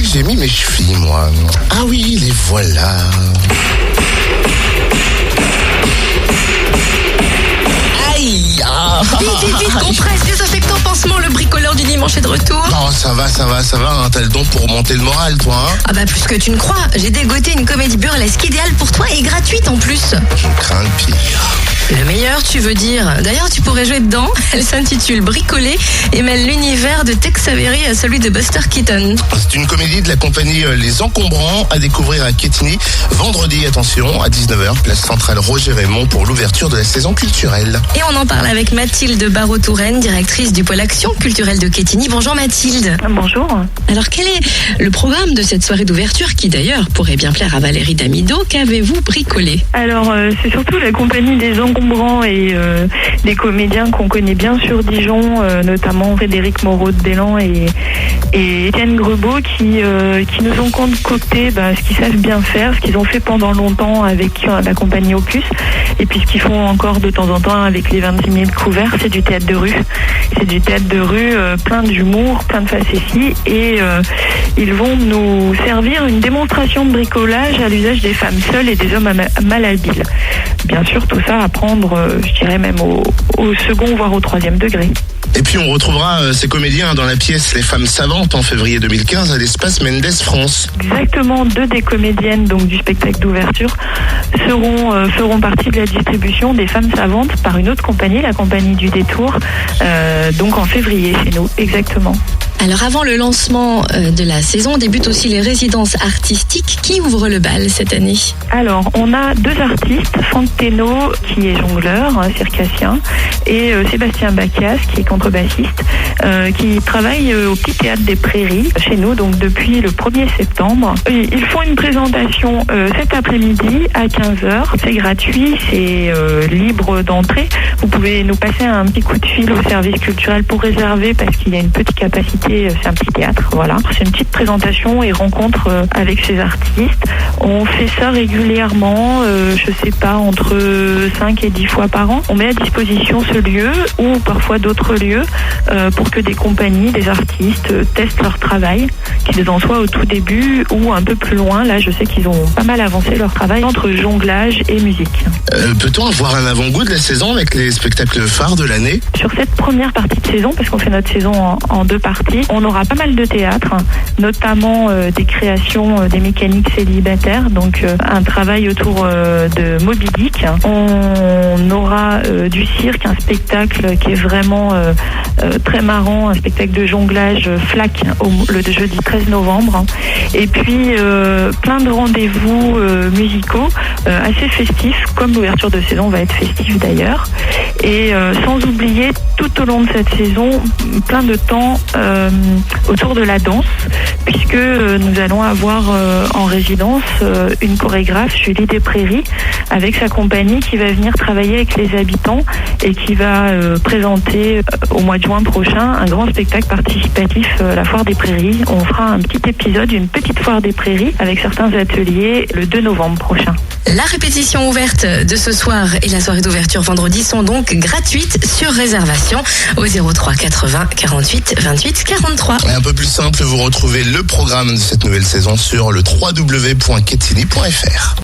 c'est que j'ai mis mes chevilles, moi? Ah oui, les voilà. Aïe! Vite, compresse, désinfectant, pansement, le bricoleur du dimanche est de retour. Non, ça va, hein, t'as le don pour monter le moral, toi, hein? Ah bah plus que tu ne crois, j'ai dégoté une comédie burlesque idéale pour toi et gratuite en plus. Je crains le pire. Le meilleur, tu veux dire. D'ailleurs, tu pourrais jouer dedans. Elle s'intitule Bricoler et mêle l'univers de Tex Avery à celui de Buster Keaton. C'est une comédie de la compagnie Les Encombrants à découvrir à Quetigny vendredi, attention, à 19h, place centrale Roger Raymond pour l'ouverture de la saison culturelle. Et on en parle avec Mathilde Barraud-Touraine, directrice du pôle action culturelle de Quetigny. Bonjour Mathilde. Bonjour. Alors quel est le programme de cette soirée d'ouverture qui d'ailleurs pourrait bien plaire à Valérie Damido? Qu'avez-vous bricolé? Alors c'est surtout la compagnie des Encombrants et des comédiens qu'on connaît bien sur Dijon, notamment Frédéric Moreau-de-Bélan et Étienne Grebeau qui nous ont concocté ce qu'ils savent bien faire, ce qu'ils ont fait pendant longtemps avec la compagnie Opus, et puis ce qu'ils font encore de temps en temps avec les 26 000 couverts. C'est du théâtre de rue. C'est du théâtre de rue plein d'humour, plein de facéties, et ils vont nous servir une démonstration de bricolage à l'usage des femmes seules et des hommes malhabiles. Bien sûr, tout ça à prendre, je dirais même au second, voire au 3e degré. Et puis on retrouvera ces comédiens dans la pièce Les Femmes Savantes en février 2015 à l'Espace Mendes France. Exactement, 2 des comédiennes donc du spectacle d'ouverture feront partie de la distribution des Femmes Savantes par une autre compagnie, la compagnie du Détour, donc en février chez nous, exactement. Alors avant le lancement de la saison, débutent aussi les résidences artistiques. Qui ouvre le bal cette année? Alors, on a 2 artistes, Franck Thénault, qui est jongleur, circassien, et Sébastien Bacchias, qui est contrebassiste, qui travaille au Petit Théâtre des Prairies, chez nous, donc depuis le 1er septembre. Ils font une présentation cet après-midi à 15h. C'est gratuit, c'est libre d'entrée. Vous pouvez nous passer un petit coup de fil au service culturel pour réserver, parce qu'il y a une petite capacité. C'est un petit théâtre, voilà. C'est une petite présentation et rencontre avec ces artistes. On fait ça régulièrement, je sais pas, entre 5 et 10 fois par an. On met à disposition ce lieu ou parfois d'autres lieux pour que des compagnies, des artistes testent leur travail, qu'ils en soient au tout début ou un peu plus loin. Là, je sais qu'ils ont pas mal avancé leur travail entre jonglage et musique. Peut-on avoir un avant-goût de la saison avec les spectacles phares de l'année? Sur cette première partie de saison, parce qu'on fait notre saison en 2 parties, on aura pas mal de théâtre, notamment des créations des mécaniques célibataires, donc un travail autour de Moby Dick. On aura du cirque, un spectacle qui est vraiment très marrant, un spectacle de jonglage FLAC le jeudi 13 novembre. Et puis plein de rendez-vous musicaux assez festifs, comme l'ouverture de saison va être festive d'ailleurs. Et sans oublier tout au long de cette saison plein de temps autour de la danse, puisque nous allons avoir en résidence une chorégraphe, Julie des Prairies, avec sa compagnie, qui va venir travailler avec les habitants et qui va présenter au mois de juin prochain un grand spectacle participatif, la Foire des Prairies. On fera un petit épisode, une petite Foire des Prairies avec certains ateliers le 2 novembre prochain. La répétition ouverte de ce soir et la soirée d'ouverture vendredi sont donc gratuites sur réservation au 03 80 48 28 43. Et un peu plus simple, vous retrouvez le programme de cette nouvelle saison sur le www.quetigny.fr.